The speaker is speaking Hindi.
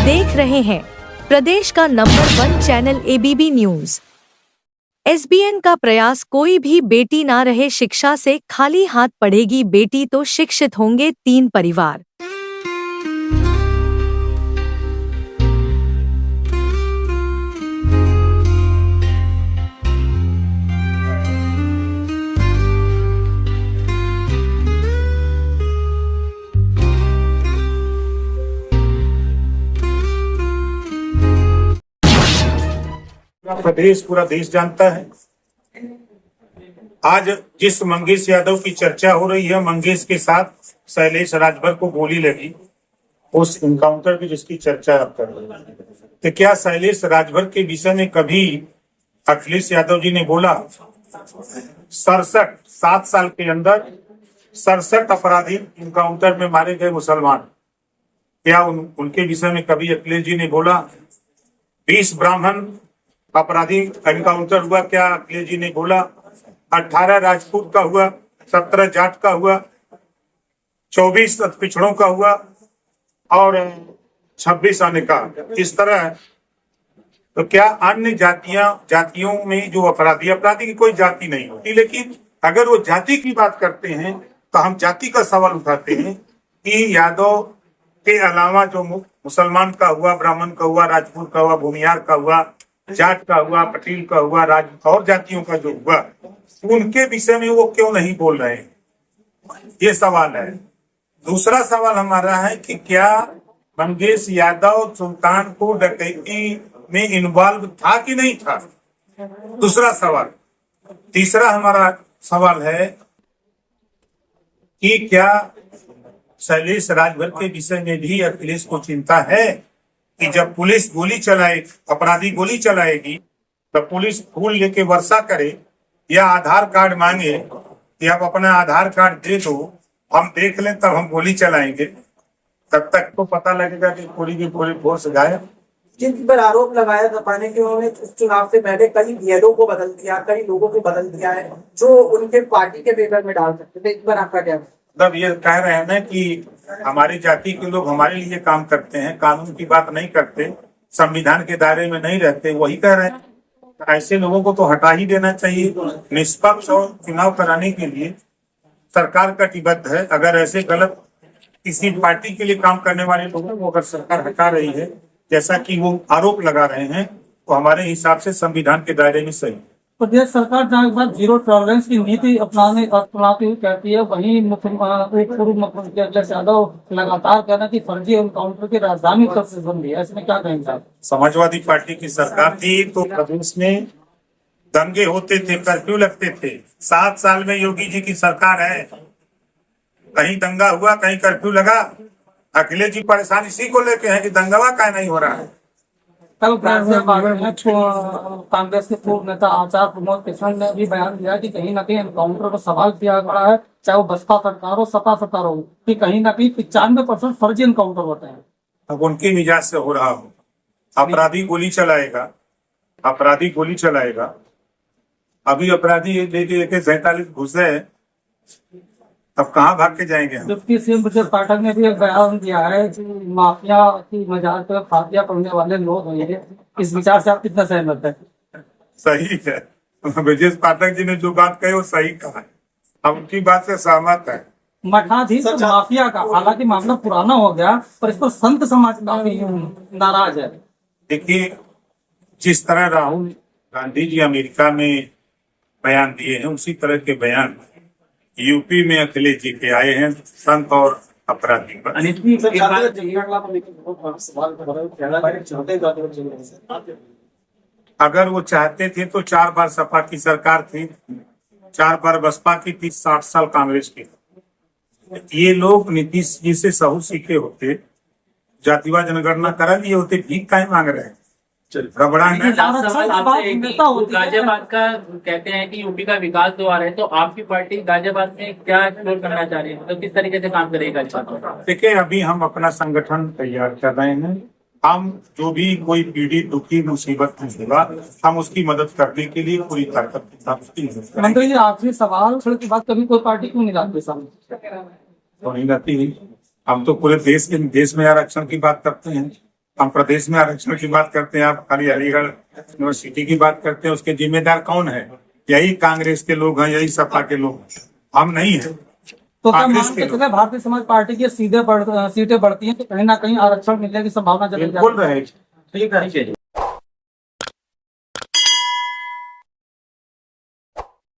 देख रहे हैं प्रदेश का number 1 channel ABP news. SBN का प्रयास, कोई भी बेटी ना रहे शिक्षा से खाली हाथ पढ़ेगी बेटी तो शिक्षित होंगे 3 परिवार। प्रदेश, पूरा देश जानता है। आज जिस मंगेश यादव की चर्चा हो रही है, मंगेश के साथ शैलेश राजभर को गोली लगी, उस इनकाउंटर की जिसकी चर्चा आप कर रहे हैं, तो क्या शैलेश राजभर के विषय में कभी अखिलेश यादव जी ने बोला? 7 साल के अंदर 67 अपराधी इनकाउंटर में मारे गए मुसलमान, क्या उनके विषय में कभी अखिलेश जी ने बोला? 20 ब्राह्मण अपराधी एनकाउंटर हुआ, क्या अखिलेश जी ने बोला? 18 राजपूत का हुआ, 17 जाट का हुआ, 24 पिछड़ों का हुआ और 26 अन्य का। इस तरह तो क्या अन्य जातियों में जो अपराधी की कोई जाति नहीं होती, लेकिन अगर वो जाति की बात करते हैं तो हम जाति का सवाल उठाते हैं कि यादव के अलावा जो मुसलमान का हुआ, ब्राह्मण का हुआ, राजपूत का हुआ, भूमिहार का हुआ, जाट का हुआ, पटेल का हुआ, और जातियों का जो हुआ, उनके विषय में वो क्यों नहीं बोल रहे हैं? ये सवाल है। दूसरा सवाल हमारा है कि क्या मंगेश यादव सुल्तानपुर डकैती में इन्वॉल्व था कि नहीं था? दूसरा सवाल। तीसरा हमारा सवाल है कि क्या शैलेश राजभर के विषय में भी अखिलेश को चिंता है कि जब पुलिस गोली चलाए, अपराधी गोली चलाएगी, तो पुलिस फूल लेके वर्षा करे या आधार कार्ड मांगे कि आप अपना आधार कार्ड दे दो, हम देख लें तब हम गोली चलाएंगे, तब तक तो पता लगेगा कि पूरी की पूरी फोर्स गायब। जिन पर आरोप लगाया दबाने के उन्होंने चुनाव से पहले कई बीएलओ को बदल दिया, कई लोगों को बदल दिया है जो उनके पार्टी के फेवर में डाल सकते थे। इस पर आपका क्या? मतलब ये कह रहे हैं ना कि हमारी जाति के लोग हमारे लिए काम करते हैं, कानून की बात नहीं करते, संविधान के दायरे में नहीं रहते, वही कह रहे हैं। ऐसे लोगों को तो हटा ही देना चाहिए। निष्पक्ष और चुनाव कराने के लिए सरकार कटिबद्ध है। अगर ऐसे गलत किसी पार्टी के लिए काम करने वाले लोगों को अगर सरकार हटा रही है, जैसा कि वो आरोप लगा रहे हैं, तो हमारे हिसाब से संविधान के दायरे में सही। प्रदेश सरकार जहाँ के बाद 0 टॉलरेंस की नीति अपनाती हुई कहती है, वहीं पूर्व मुख्यमंत्री अखिलेश यादव लगातार कहना कि फर्जी एनकाउंटर की राजधानी उत्तर प्रदेश बन रही है। इसमें क्या कहेंगे आप? समाजवादी पार्टी की सरकार थी तो प्रदेश में दंगे होते थे, कर्फ्यू लगते थे। 7 साल में योगी जी की सरकार है, कहीं दंगा हुआ, कहीं कर्फ्यू लगा? अखिलेश जी परेशान इसी को लेके हैं कि दंगावा क्या नहीं हो रहा है। कल कांग्रेस के पूर्व नेता आचार्य प्रमोद कृष्ण ने भी बयान दिया कि कहीं न कहीं एनकाउंटर पर सवाल किया गया है, चाहे वो बसपा सरकार हो, सपा सरकार हो, कि कहीं न कहीं 95% फर्जी एनकाउंटर होते हैं। अब उनकी मिजाज से हो रहा हो, अपराधी गोली चलाएगा। अभी अपराधी लेके 47 घुसे, तब कहाँ भाग के जाएंगे हम? डिप्टी सीएम ब्रजेश पाठक ने भी एक बयान दिया है कि माफिया की मजाक पर फातिया पढ़ने वाले लोग हैं। इस विचार से आप कितना सहमत है? सही है, ब्रजेश पाठक जी ने जो बात कही वो सही कहा है, हम उनकी बात से सहमत है। मठाधीश माफिया का हालांकि मामला पुराना हो गया, पर इस पर संत समाज काफी नाराज है। देखिए, जिस तरह राहुल गांधी जी अमेरिका में बयान दिए हैं, उसी तरह के बयान यूपी में अखिलेश जी के आए हैं संत और अपराधी पर। अगर वो चाहते थे तो 4 बार सपा की सरकार थी, 4 बार बसपा की थी, 60 साल कांग्रेस की। ये लोग नीतीश जी से सहू सीखे होते, जातिवाद जनगणना करा लिए होते, भीख काहे मांग रहे हैं? गाजियाबाद का कहते हैं कि यूपी का विकास द्वार है, तो आपकी पार्टी गाजियाबाद में क्या एक्सप्लोर करना चाह रही है, मतलब किस तरीके से काम करेगी गाजियाबाद? देखिए, अभी हम अपना संगठन तैयार कर रहे हैं। हम जो भी कोई पीड़ित, दुखी, मुसीबत में होगा, हम उसकी मदद करने के लिए पूरी ताकत के साथ उसकी मदद करेंगे। मंत्री जी, आखिरी सवाल, के बाद कभी कोई पार्टी क्यों नहीं लाती सामने? तो नहीं रहती, हम तो पूरे देश में आरक्षण की बात करते हैं। हम प्रदेश में आरक्षण की बात करते हैं, आप खाली अलीगढ़ यूनिवर्सिटी की बात करते हैं, उसके जिम्मेदार कौन है? यही कांग्रेस के लोग हैं, यही सपा के लोग हैं, हम नहीं है। तो क्या कांग्रेस मान के के लोग चले भारतीय समाज पार्टी की सीटें बढ़ती हैं तो कहीं ना कहीं आरक्षण मिलने की संभावना जरूर बिल्कुल रहेगी। ठीक है।